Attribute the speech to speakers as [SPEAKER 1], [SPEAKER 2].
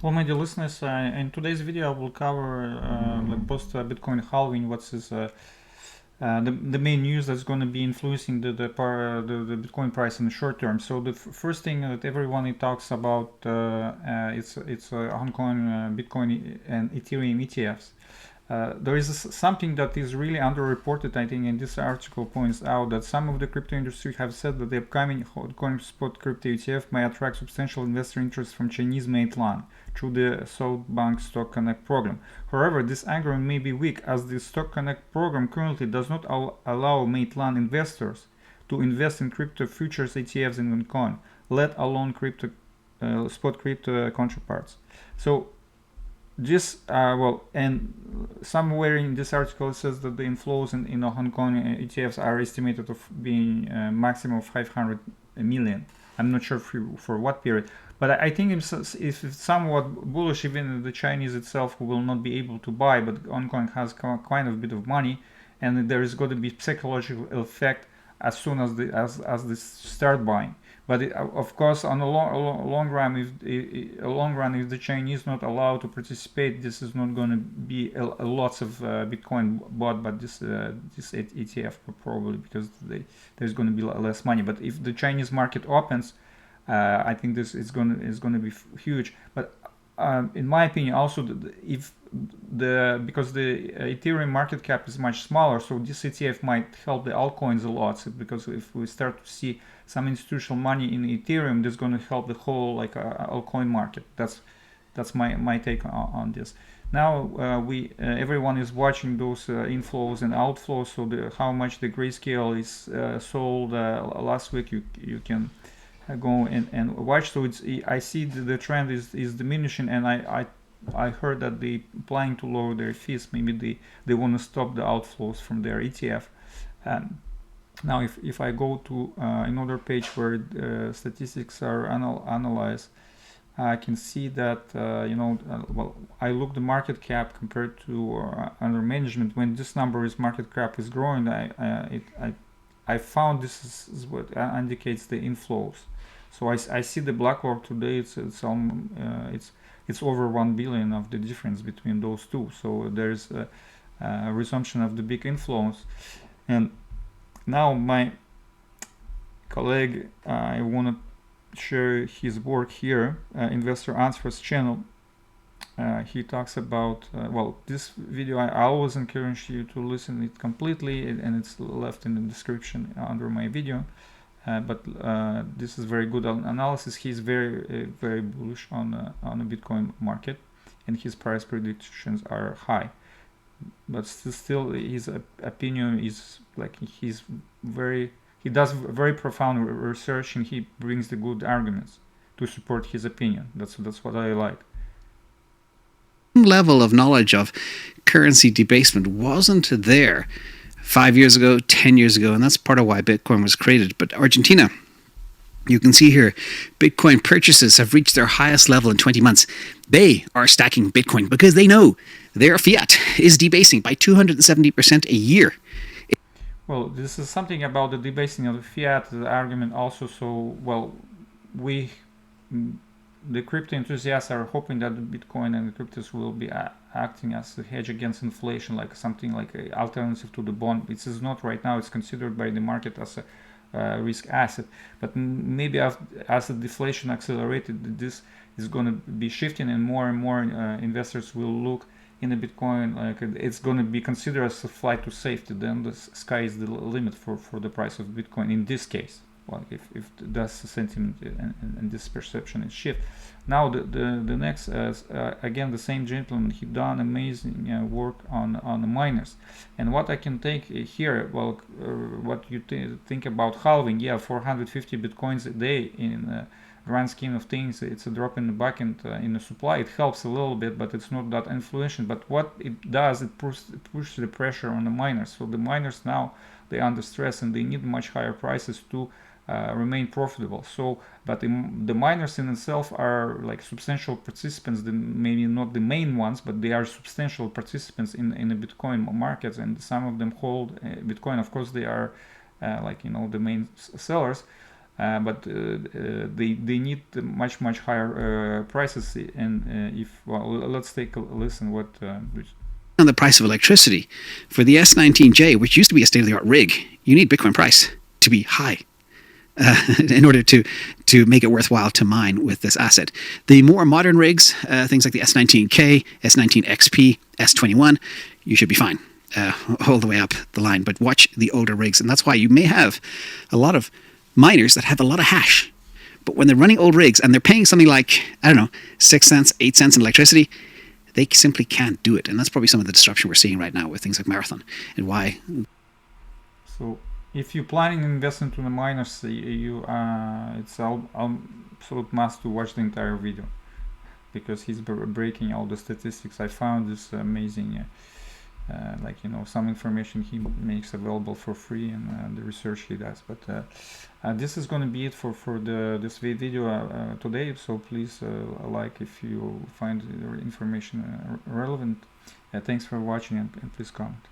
[SPEAKER 1] Well, my dear listeners, in today's video I will cover like post Bitcoin halving. What's the main news that's going to be influencing the Bitcoin price in the short term. So the first thing that everyone talks about it's Hong Kong Bitcoin and Ethereum ETFs. There is something that is really underreported, I think, and this article points out that some of the crypto industry have said that the upcoming Hong Kong spot crypto ETF may attract substantial investor interest from Chinese mainland through the SoftBank Stock Connect program. However, this argument may be weak as the Stock Connect program currently does not allow mainland investors to invest in crypto futures ETFs in Hong Kong, let alone spot crypto counterparts. So this and somewhere in this article it says that the inflows in Hong Kong ETFs are estimated of being maximum of 500 million. I'm not sure for what period, but I think it's somewhat bullish. Even the Chinese itself will not be able to buy, but Hong Kong has quite a bit of money, and there is going to be psychological effect as soon as they start buying. But of course, on a long run, if the Chinese not allowed to participate, this is not going to be lots of Bitcoin bought by this ETF probably because there's going to be less money. But if the Chinese market opens, I think this is going to be huge. But in my opinion, also if because the Ethereum market cap is much smaller, so this ETF might help the altcoins a lot. So because if we start to see some institutional money in Ethereum, that's going to help the whole like altcoin market. That's my take on this. Now everyone is watching those inflows and outflows. So how much the grayscale is sold last week, you can go and watch. So I see the trend is diminishing, and I heard that they planning to lower their fees. Maybe they want to stop the outflows from their ETF. Now if I go to another page where statistics are analyzed, I can see that I look the market cap compared to under management. When this number is market cap is growing, I found this is what indicates the inflows. So I see the BlackRock today. It's over 1 billion of the difference between those two. So there's a resumption of the big inflows. And now my colleague, I want to share his work here, Investor Answers channel. He talks about this video. I always encourage you to listen it completely, and it's left in the description under my video. But this is very good analysis. He's very bullish on the Bitcoin market, and his price predictions are high. But still his opinion is like he does very profound research, and he brings the good arguments to support his opinion. That's what I like.
[SPEAKER 2] Level of knowledge of currency debasement wasn't there 5 years ago, 10 years ago, and that's part of why Bitcoin was created. But Argentina, you can see here, Bitcoin purchases have reached their highest level in 20 months. They are stacking Bitcoin because they know their fiat is debasing by 270% a year.
[SPEAKER 1] Well, this is something about the debasing of the fiat, the argument also. So, the crypto enthusiasts are hoping that the Bitcoin and the cryptos will be acting as a hedge against inflation, like something like an alternative to the bond. This is not right now. It's considered by the market as a risk asset. But maybe as the deflation accelerated, this is going to be shifting, and more investors will look in the Bitcoin. Like it's going to be considered as a flight to safety. Then the sky is the limit for the price of Bitcoin in this case. Well, if that's the sentiment and this perception is shift. Now the next again, the same gentleman, he done amazing work on the miners. And what I can take here, what you think about halving? Yeah, 450 bitcoins a day in grand scheme of things, it's a drop in the bucket in the supply. It helps a little bit, but it's not that influential. But what it does, it pushes the pressure on the miners. So the miners now, they under stress, and they need much higher prices to remain profitable. So, but the miners in itself are like substantial participants, maybe not the main ones, but they are substantial participants in the Bitcoin markets, and some of them hold Bitcoin. Of course, they are the main sellers. but they need much higher prices. And if let's take a listen what
[SPEAKER 2] on the price of electricity for the S19J, which used to be a state-of-the-art rig. You need Bitcoin price to be high in order to make it worthwhile to mine with this asset. The more modern rigs, things like the S19K, S19XP, S21, you should be fine all the way up the line. But watch the older rigs, and that's why you may have a lot of miners that have a lot of hash. But when they're running old rigs and they're paying something like, I don't know, 6 cents, 8 cents in electricity, they simply can't do it. And that's probably some of the disruption we're seeing right now with things like Marathon and why.
[SPEAKER 1] So if you're planning to invest into the miners, it's absolute must to watch the entire video, because he's breaking all the statistics. I found this amazing, some information he makes available for free, and the research he does. But this is going to be it for this video today. So please like if you find the information relevant. Thanks for watching, and please comment.